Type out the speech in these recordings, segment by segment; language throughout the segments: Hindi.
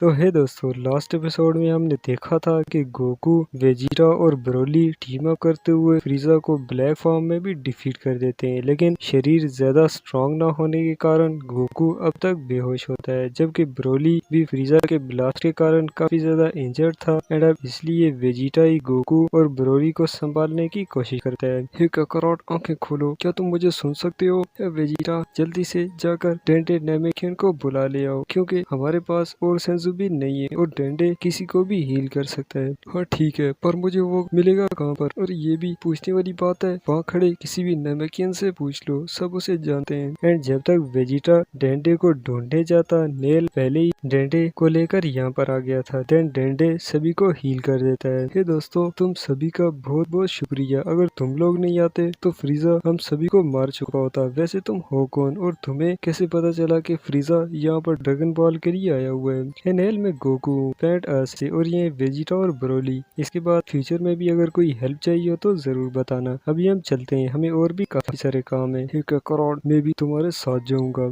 तो है दोस्तों, लास्ट एपिसोड में हमने देखा था कि गोकू, वेजिटा और ब्रोली टीम अप करते हुए फ्रीजा को ब्लैक फॉर्म में भी डिफीट कर देते हैं, लेकिन शरीर ज्यादा स्ट्रांग ना होने के कारण गोकू अब तक बेहोश होता है, जबकि ब्रोली भी फ्रीजा के ब्लास्ट के कारण काफी ज्यादा इंजर्ड था एंड अब इसलिए वेजिटा ही गोकू और ब्रोली को संभालने की कोशिश करता है। हे काकारोट, आंखें खोलो, क्या तुम मुझे सुन सकते हो? वेजिटा, जल्दी से जाकर डेंटे नामेकियन को बुला ले आओ, क्योंकि हमारे पास और भी नहीं है और डेंडे किसी को भी हील कर सकता है। हाँ ठीक है, पर मुझे वो मिलेगा कहाँ पर? और ये भी पूछने वाली बात है, वहाँ खड़े किसी भी नामेकियन से पूछ लो, सब उसे जानते हैं। एंड जब तक वेजिटा डेंडे को ढूंढने जाता, नेल पहले ही डेंडे को लेकर यहाँ पर आ गया था। देन डेंडे सभी को हील कर देता है। हे दोस्तों, तुम सभी का बहुत बहुत शुक्रिया। अगर तुम लोग नहीं आते तो फ्रीजा हम सभी को मार चुका होता। वैसे तुम हो कौन और तुम्हें कैसे पता चला कि फ्रीजा यहाँ पर ड्रैगन बॉल के लिए आया हुआ है? नेल में गोकू, पैंट से और ये वेजिटा और ब्रोली। इसके बाद फ्यूचर में भी अगर कोई हेल्प चाहिए हो तो जरूर बताना। अभी हम चलते हैं, हमें और भी काफी सारे काम है। करोड़, मैं भी तुम्हारे साथ जाऊंगा।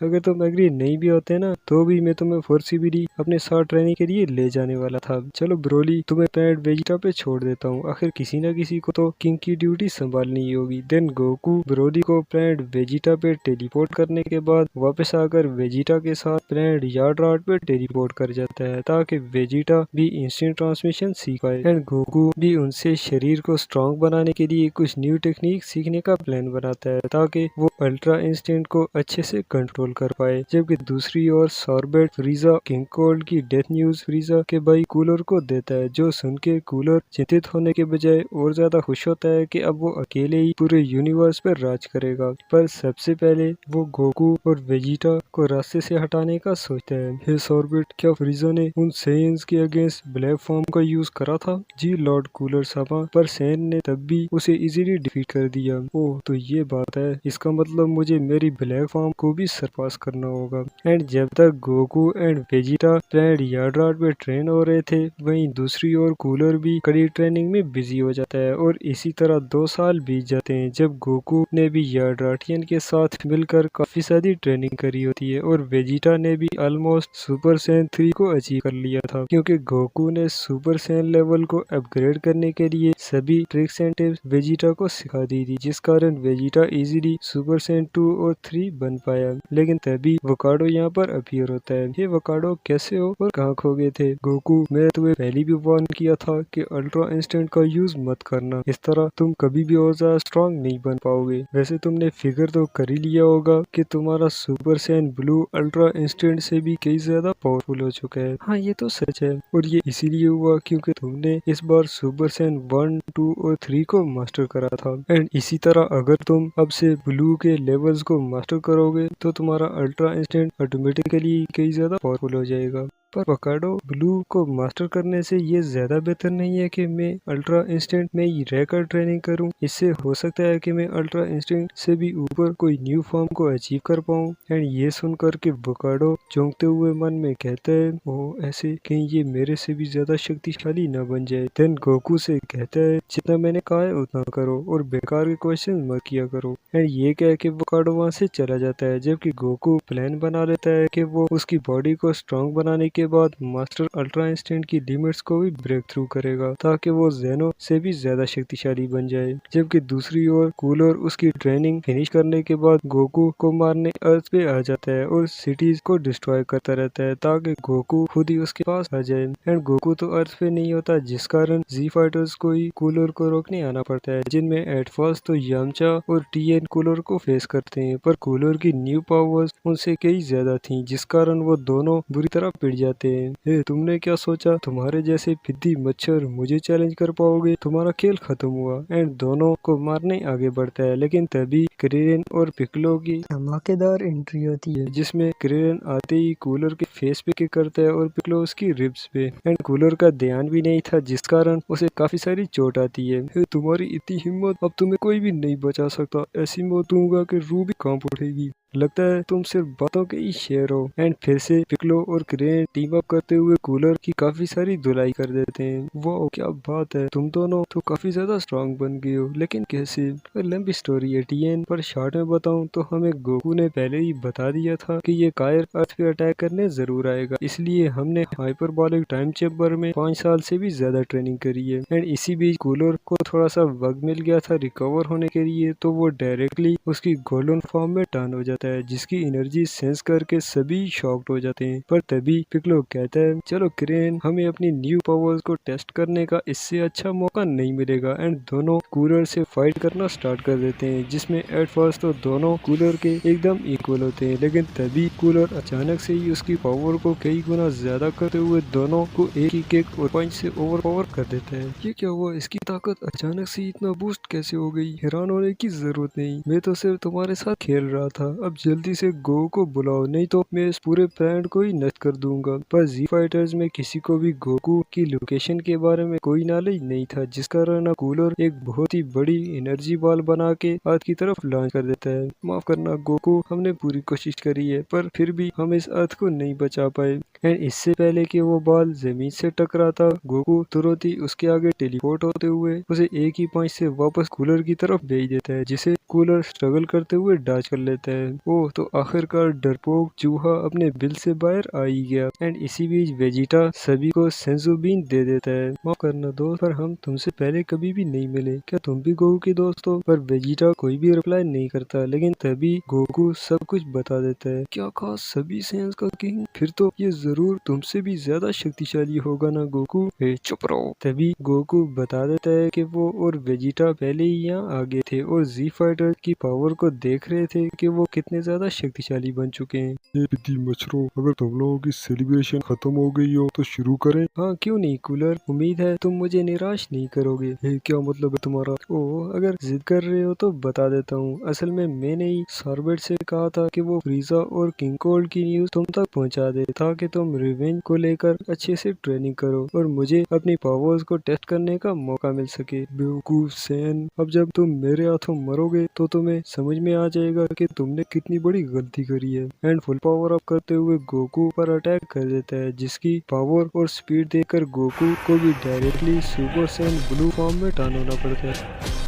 अगर तुम एग्री नहीं भी होते ना तो भी मैं तुम्हें फोर्सिबली अपने साथ ट्रेनिंग के लिए ले जाने वाला था। चलो ब्रोली, तुम्हें पैंट वेजिटा पे छोड़ देता हूँ, आखिर किसी न किसी को तो किंग की ड्यूटी संभालनी ही होगी। देन गोकू ब्रोली को पैंट वेजिटा पे टेलीपोर्ट करने के बाद वापस आकर वेजिटा के साथ पैंट यार्ड राड पे टेलीपोर्ट कर जाता है, ताकि वेजिटा भी इंस्टेंट ट्रांसमिशन सीख पाए एंड गोकू भी उनसे शरीर को स्ट्रॉन्ग बनाने के लिए कुछ न्यू टेक्निक सीखने का प्लान बनाता है, ताकि वो अल्ट्रा इंस्टेंट को अच्छे से कंट्रोल कर पाए। जबकि दूसरी ओर सॉर्बेट फ्रीजा किंग कोल्ड की डेथ न्यूज फ्रीजा के भाई कूलर को देता है, जो सुन के कूलर चिंतित होने के बजाय और ज्यादा खुश होता है कि अब वो अकेले ही पूरे यूनिवर्स पर राज करेगा। पर सबसे पहले वो गोकू और वेजिटा को रास्ते से हटाने का सोचता है। हे सॉर्बेट, क्या फ्रीजा ने उन सेयन्स के अगेंस्ट ब्लैक फॉर्म का यूज करा था? जी लॉर्ड कूलर साहब, पर सेन ने तब भी उसे इजीली डिफीट कर दिया। ओह, तो ये बात है, इसका मतलब मुझे मेरी ब्लैक फॉर्म को भी सरपास करना होगा। एंड जब तक गोकू एंड वेजिटा प्लैनेट यार्ड्राड पे ट्रेन हो रहे थे, वहीं दूसरी ओर कूलर भी कड़ी ट्रेनिंग में बिजी हो जाता है और इसी तरह 2 साल बीत जाते हैं, जब गोकू ने भी यार्ड्राटियन के साथ मिलकर काफी सारी ट्रेनिंग करी होती है और वेजिटा ने भी ऑलमोस्ट सुपर सैन 3 को अचीव कर लिया था, क्योंकि गोकू ने सुपर सैन लेवल को अपग्रेड करने के लिए सभी ट्रिक्स एंड टिप्स वेजिटा को सिखा दी थी, जिस कारण वेजिटा इजीली सुपर सैन 2 और 3 बन पाया। लेकिन तभी वकाडो यहाँ पर अपीयर होता है। ये वकाडो, कैसे हो और कहाँ खो गए थे? गोकू, मैं तुम्हें पहले भी वार्न किया था कि अल्ट्रा इंस्टेंट का यूज मत करना, इस तरह तुम कभी भी और ज्यादा स्ट्रॉन्ग नहीं बन पाओगे। वैसे तुमने फिगर तो कर ही लिया होगा कि तुम्हारा super San blue ultra instant से भी कई ज्यादा पावरफुल हो चुका है। हाँ, ये तो सच है, और ये इसीलिए हुआ क्योंकि तुमने इस बार सुपर सैन 1, 2 और 3 को मास्टर करा था। एंड इसी तरह अगर तुम अब से ब्लू के लेवल्स को मास्टर करोगे तो तुम्हारा अल्ट्रा इंस्टेंट ऑटोमेटिकली कई ज्यादा पावरफुल हो जाएगा। पर वकाडो, ब्लू को मास्टर करने से ये ज्यादा बेहतर नहीं है कि मैं अल्ट्रा इंस्टेंट में ही रहकर ट्रेनिंग करूं? इससे हो सकता है कि मैं अल्ट्रा इंस्टेंट से भी ऊपर कोई न्यू फॉर्म को अचीव कर पाऊं। एंड ये सुनकर के वकाडो चौंकते हुए मन में कहता है, ओह, ऐसे कहीं ये मेरे से भी ज्यादा शक्तिशाली न बन जाए। देन गोकू से कहता है, जितना मैंने कहा है उतना करो और बेकार के क्वेश्चन मत किया करो। एंड ये कह के वकाडो वहाँ से चला जाता है, जबकि गोकू प्लान बना लेता है कि वो उसकी बॉडी को स्ट्रॉन्ग बनाने के बाद मास्टर अल्ट्रा इंस्टेंट की लिमिट्स को भी ब्रेक थ्रू करेगा, ताकि वो जेनो से भी ज्यादा शक्तिशाली बन जाए। जबकि दूसरी ओर कूलर उसकी ट्रेनिंग फिनिश करने के बाद गोकू को मारने अर्थ पे आ जाता है और सिटीज को डिस्ट्रॉय करता रहता है, ताकि गोकू खुद ही उसके पास आ जाए। एंड गोकू तो अर्थ पे नहीं होता, जिस कारण जी फाइटर्स को ही कूलर को रोकने आना पड़ता है, जिनमें एट फर्स्ट तो यामचा और टीएन कूलर को फेस करते हैं, पर कूलर की न्यू पावर्स उनसे कई ज्यादा थी, जिस कारण वो दोनों बुरी तरह पिट जाते हैं। तुमने क्या सोचा तुम्हारे जैसे फिद्दी मच्छर मुझे चैलेंज कर पाओगे? तुम्हारा खेल खत्म हुआ। एंड दोनों को मारने आगे बढ़ता है, लेकिन तभी क्रेरन और पिकलो की धमाकेदार एंट्री होती है, जिसमें क्रेरन आते ही कूलर के फेस पे किक करता है और पिकलो उसकी रिब्स पे। एंड कूलर का ध्यान भी नहीं था, जिस कारण उसे काफी सारी चोट आती है। तुम्हारी इतनी हिम्मत, अब तुम्हें कोई भी नहीं बचा सकता, ऐसी मौत दूंगा कि रूह भी कांप उठेगी। लगता है तुम सिर्फ बातों के ही शेर हो। एंड फिर से पिक्लो और क्रेन टीम अप करते हुए कूलर की काफी सारी धुलाई कर देते हैं। वाह क्या बात है, तुम दोनों तो काफी ज्यादा स्ट्रांग बन गए हो, लेकिन कैसे? लंबी स्टोरी है टीएन, पर शॉर्ट में बताऊं तो हमें गोकू ने पहले ही बता दिया था कि ये कायर अर्थ पे अटैक करने जरूर आएगा, इसलिए हमने हाइपरबॉलिक टाइम चेम्बर में 5 साल से भी ज्यादा ट्रेनिंग करी है। एंड इसी बीच कूलर को थोड़ा सा वक्त मिल गया था रिकवर होने के लिए, तो वो डायरेक्टली उसकी गोल्डन फॉर्म में टर्न हो जाता है, जिसकी एनर्जी सेंस करके सभी शॉक्ड हो जाते हैं। पर तभी पिक्लो कहता है चलो क्रेन, हमें अपनी न्यू पावर्स को टेस्ट करने का इससे अच्छा मौका नहीं मिलेगा। एंड दोनों कूलर से फाइट करना स्टार्ट कर देते हैं, जिसमें एट फर्स्ट तो दोनों कूलर के एकदम इक्वल होते हैं, लेकिन तभी कूलर अचानक से ही उसकी पावर को कई गुना ज्यादा करते हुए दोनों को एक ही किक और पंच से ओवर पावर कर देता है। ये क्या हुआ, इसकी ताकत अचानक से इतना बूस्ट कैसे हो गई? हैरान होने की जरूरत नहीं, मैं तो सिर्फ तुम्हारे साथ खेल रहा था। अब जल्दी से गो को बुलाओ, नहीं तो मैं इस पूरे प्लान को ही नष्ट कर दूंगा। पर जी फाइटर्स में किसी को भी गोकू की लोकेशन के बारे में कोई नॉलेज नहीं था, जिस कारण कूलर एक बहुत ही बड़ी एनर्जी बॉल बना के अर्थ की तरफ लॉन्च कर देता है। माफ करना गोकू, हमने पूरी कोशिश करी है, पर फिर भी हम इस अर्थ को नहीं बचा पाए। एंड इससे पहले कि वो बॉल जमीन से टकराता, गोकू तुरंत ही उसके आगे टेलीपोर्ट होते हुए उसे एक ही पंच से वापस कूलर की तरफ भेज देता है, जिसे कूलर स्ट्रगल करते हुए डॉज कर लेता है। ओह, तो आखिरकार डरपोक चूहा अपने बिल से बाहर आ ही गया। एंड इसी बीच वेजिटा सभी को सेंजू बीन दे देता है। माफ करना दोस्त, पर हम तुमसे पहले कभी भी नहीं मिले, क्या तुम भी गोकू के दोस्त हो? पर वेजिटा कोई भी रिप्लाई नहीं करता, लेकिन तभी गोकू सब कुछ बता देता है। क्या कहा, सभी सेंस का किंग? फिर तो ये जरूर तुमसे भी ज्यादा शक्तिशाली होगा ना गोकू? चुप रहो। तभी गोकू बता देता है कि वो और वेजिटा पहले ही यहाँ आ गए थे और जी फाइटर की पावर को देख रहे थे कि वो कितने ज्यादा शक्तिशाली बन चुके हैं। ये विधि मछरो, अगर तुम लोगों की सेलिब्रेशन खत्म हो गई हो तो शुरू करें। हाँ क्यों नहीं कूलर, उम्मीद है तुम मुझे निराश नहीं करोगे। क्या मतलब है तुम्हारा? ओह, अगर जिद कर रहे हो तो बता देता हूँ। असल में मैंने ही सॉर्बेट से कहा था कि वो फ्रीजा और किंग कोल्ड की न्यूज तुम तक पहुँचा दे, ताकि तुम रिवेंज को लेकर अच्छे से ट्रेनिंग करो और मुझे अपनी पावर्स को टेस्ट करने का मौका मिल सके। बेवकूफ सैन, अब जब तुम मेरे हाथों मरोगे तो तुम्हें समझ में आ जाएगा कि तुमने कितनी बड़ी गलती करी है। एंड फुल पावर अप करते हुए गोकू पर अटैक कर देता है, जिसकी पावर और स्पीड देखकर गोकू को भी directly super San blue form में टर्न होना पड़ता है।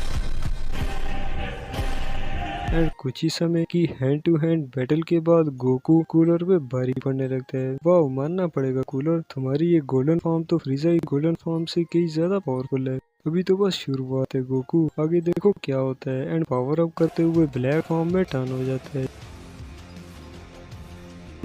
एंड कुछ ही समय की हैंड टू हैंड बैटल के बाद गोकू कूलर पे भारी पड़ने लगता है। वाह, मानना पड़ेगा कूलर, तुम्हारी ये गोल्डन फॉर्म तो फ्रीजा की गोल्डन फॉर्म से कई ज्यादा पावरफुल है। अभी तो बस शुरुआत है गोकू, आगे देखो क्या होता है। एंड पावर अप करते हुए ब्लैक फॉर्म में टर्न हो जाता है,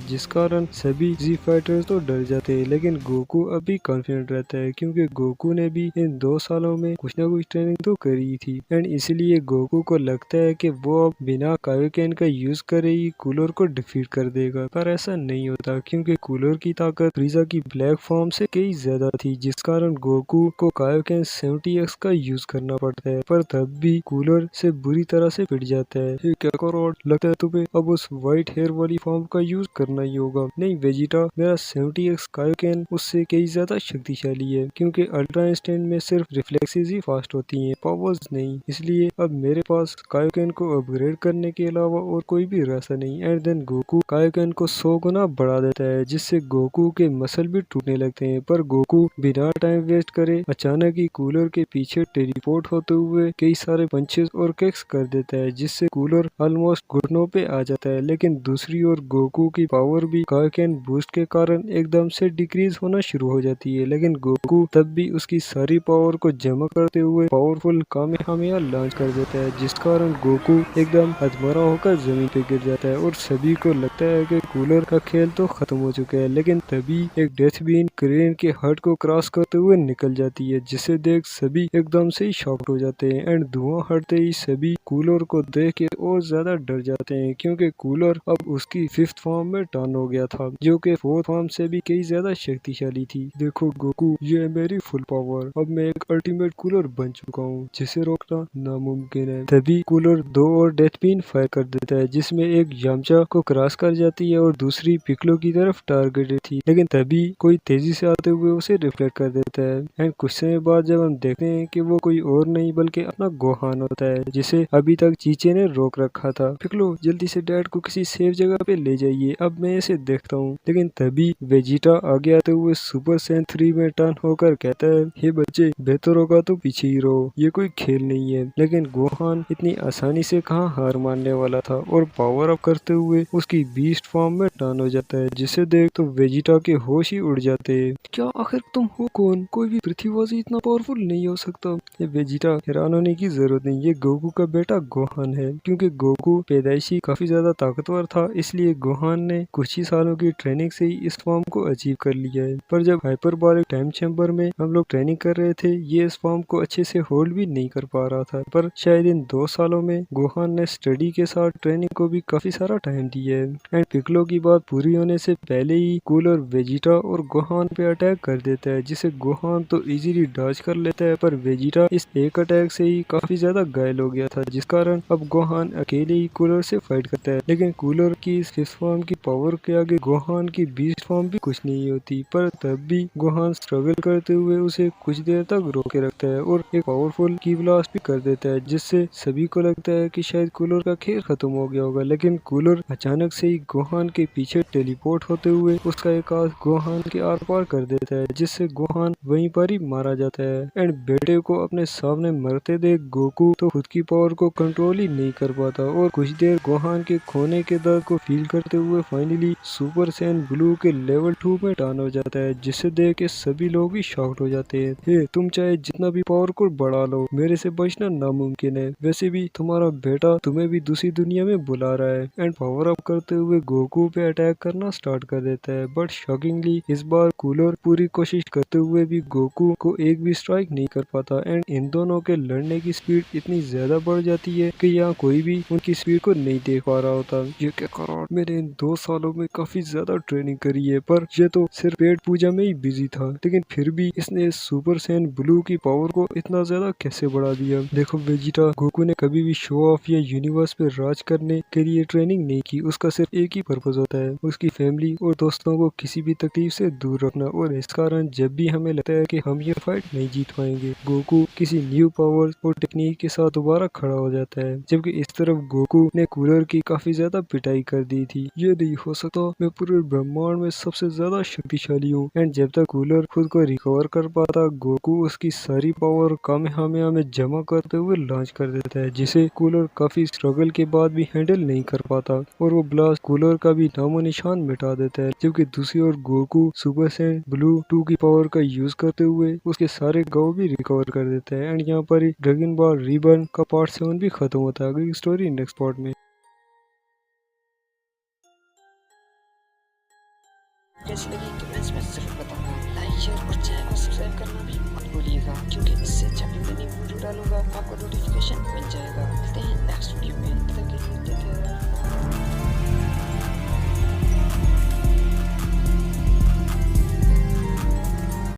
जिस कारण सभी जी फाइटर्स तो डर जाते हैं, लेकिन गोकू अभी कॉन्फिडेंट रहता है, क्योंकि गोकू ने भी इन 2 सालों में कुछ ना कुछ ट्रेनिंग तो करी थी। एंड इसलिए गोकू को लगता है कि वो अब बिना कायोकेन का यूज करे ही कूलर को डिफीट कर देगा, पर ऐसा नहीं होता, क्योंकि कूलर की ताकत फ्रीजा की ब्लैक फॉर्म से कई ज्यादा थी, जिस कारण गोकू को कायोकेन 70x का यूज करना पड़ता है। पर तब भी कूलर से बुरी तरह से पिट जाता है। क्या करो, लगता है तुम्हें अब उस व्हाइट हेयर वाली फॉर्म का यूज करना ही होगा। नहीं वेजिटा, मेरा 70x कायोकेन उससे कई ज्यादा शक्तिशाली है, क्योंकि अल्ट्रा इंस्टेंट में सिर्फ रिफ्लेक्सेस ही फास्ट होती हैं, पावर्स नहीं। इसलिए अब मेरे पास कायोकेन को अपग्रेड करने के अलावा और कोई भी रास्ता नहीं। एंड देन गोकू कायोकेन को 100 गुना बढ़ा देता है, जिससे गोकू के मसल भी टूटने लगते हैं। पर गोकू बिना टाइम वेस्ट करे अचानक ही कूलर के पीछे टेलीपोर्ट होते हुए कई सारे पंचेस और किक्स कर देता है, जिससे कूलर ऑलमोस्ट घुटनों पे आ जाता है। लेकिन दूसरी ओर गोकू की पावर भी कायोकेन बूस्ट के कारण एकदम से डिक्रीज होना शुरू हो जाती है, लेकिन गोकू तब भी उसकी सारी पावर को जमा करते हुए पावरफुल कामेहामेहा लॉन्च कर देता है, जिस कारण गोकू एकदम हदमरा होकर जमीन पे गिर जाता है और सभी को लगता है कि कूलर का खेल तो खत्म हो चुका है। लेकिन तभी एक डेथ बीन क्रेन के हट को क्रॉस करते हुए निकल जाती है, जिसे देख सभी एकदम से ही शॉक्ड हो जाते हैं। एंड धुआं हटते ही सभी कूलर को देख के और ज्यादा डर जाते हैं, क्योंकि कूलर अब उसकी 5th फॉर्म में टर्न हो गया था, जो कि फोर्थ फॉर्म से भी कई ज्यादा शक्तिशाली थी। देखो गोकू, ये है मेरी फुल पावर, अब मैं एक अल्टीमेट कूलर बन चुका हूँ, जिसे रोकना नामुमकिन है। तभी कूलर 2 और डेथ बीन फायर कर देता है, जिसमें एक यामचा को क्रॉस कर जाती है और दूसरी पिक्लो की तरफ टारगेटेड थी, लेकिन तभी कोई तेजी से आते हुए उसे रिफ्लेक्ट कर देता है। एंड कुछ समय बाद जब हम देखते हैं कि वो कोई और नहीं बल्कि अपना गोहान होता है, जिसे अभी तक चीचे ने रोक रखा था। पिक्लो, जल्दी से डैड को किसी सेफ जगह पे ले जाइए, अब मैं इसे देखता हूँ। लेकिन तभी वेजिटा आगे आते हुए सुपर सैयन 3 में टर्न होकर कहता है, हे बच्चे, बेहतर होगा तो पीछे ही रहो, ये कोई खेल नहीं है। लेकिन गोहान इतनी आसानी से कहाँ हार मानने वाला था और पावर अप करते हुए उसकी बीस्ट फॉर्म में टर्न हो जाता है, जिसे देख तो वेजिटा के होश ही उड़ जाते हैं। क्या आखिर तुम हो कौन? कोई भी पृथ्वीवासी इतना पावरफुल नहीं हो सकता। ये वेजिटा, हैरान होने की जरूरत नहीं, ये गोकू का बेटा गोहान है। क्योंकि गोकू पैदाइशी काफी ज्यादा ताकतवर था, इसलिए गोहान ने कुछ ही सालों की ट्रेनिंग से ही इस फॉर्म को अचीव कर लिया है। पर जब हाइपरबॉलिक टाइम चैम्बर में हम लोग ट्रेनिंग कर रहे थे, ये इस फॉर्म को अच्छे से होल्ड भी नहीं कर पा रहा था। पर शायद इन 2 सालों में गोहान ने स्टडी के साथ ट्रेनिंग को भी काफी सारा टाइम दिया है। एंड पिक्लो की बात पूरी होने से पहले ही कूलर वेजिटा और गोहान पे अटैक कर देता है, जिसे गोहान तो इजीली डॉज कर लेता है, पर वेजिटा इस एक अटैक से ही काफी ज्यादा घायल हो गया था, जिस कारण अब गोहान अकेले ही कूलर से फाइट करता है। लेकिन कूलर की इस फिफ्थ फॉर्म की पावर के आगे गोहान की बीस्ट फॉर्म भी कुछ नहीं होती। पर तब भी गोहान स्ट्रगल करते हुए उसे कुछ देर तक रोके रखता है और एक पावरफुल की ब्लास्ट भी कर देता है, जिससे सभी को लगता है कि शायद कूलर का खेल खत्म हो गया होगा। लेकिन कूलर अचानक से ही गोहान के पीछे टेलीपोर्ट होते हुए उसका एक हाथ गोहान के आर पार कर देता है, जिससे गोहान वहीं पर ही मारा जाता है। एंड बेटे को अपने सामने मरते देख गोकू तो खुद की पावर को कंट्रोल ही नहीं कर पाता और कुछ देर गोहान के खोने के दर्द को फील करते हुए फाइनली सुपर सैयन ब्लू के लेवल 2 में टर्न हो जाता है, जिसे देख के सभी लोग भी शॉक्ड हो जाते हैं। हे, तुम चाहे जितना भी पावर को बढ़ा लो, मेरे से बचना नामुमकिन है। वैसे भी तुम्हारा बेटा तुम्हें भी दूसरी दुनिया में बुला रहा है। एंड पावर अप करते हुए गोकू पे अटैक करना स्टार्ट कर देता है, बट शॉकिंगली इस बार कूलर पूरी कोशिश करते हुए भी गोकू को एक भी स्ट्राइक नहीं कर पाता। एंड इन दोनों के लड़ने की स्पीड इतनी ज्यादा बढ़ जाती है कि यहाँ कोई भी उनकी स्पीड को नहीं देख पा रहा होता। ये क्या करा, मैंने इन 2 सालों में काफी ज्यादा ट्रेनिंग करी है, पर ये तो सिर्फ पेट पूजा में ही बिजी था, लेकिन फिर भी इसने सुपर सैयन ब्लू की पावर को इतना ज्यादा कैसे बढ़ा दिया। देखो वेजिटा, गोकू ने कभी भी शो ऑफ या यूनिवर्स पे राज करने के लिए ट्रेनिंग नहीं की, उसका सिर्फ एक ही पर्पज होता है, उसकी फैमिली और दोस्तों को किसी भी तकलीफ से दूर रखना। और इस कारण जब भी हमें लगता है कि हम ये फाइट नहीं जीत पाएंगे, गोकू किसी न्यू पावर और टेक्निक के साथ दोबारा खड़ा हो जाता है। जबकि इस तरफ गोकू ने कूलर की काफी ज्यादा पिटाई कर दी थी। ये नहीं हो सकता, मैं पूरे ब्रह्मांड में सबसे ज्यादा शक्तिशाली हूँ। एंड जब तक कूलर खुद को रिकवर कर पाता, गोकू उसकी सारी पावर कामेहामेहा में जमा करते हुए लॉन्च कर देता है, जिसे कूलर काफी स्ट्रगल के बाद भी हैंडल नहीं कर पाता और वो ब्लास्ट कूलर का भी नामो निशान मिटा देता है। जबकि दूसरी ओर गोकू सुपर सैयन ब्लू 2 की पावर का यूज करते हुए उसके सारे गांव भी रिकवर कर देता है। एंड यहाँ पर ही ड्रैगन बॉल रीबर्न का पार्ट 7 भी खत्म होता है। अगली स्टोरी नेक्स्ट पार्ट में। कैसी लगी कमेंट्स में जरूर बताना। लाइक शेयर और चैनल को सब्सक्राइब करना भी मत भूलिएगा, क्योंकि इससे जब भी मैं न्यू वीडियो डालूंगा आपको नोटिफिकेशन मिल जाएगा। मिलते हैं नेक्स्ट वीडियो में, तब तक के लिए टेक केयर।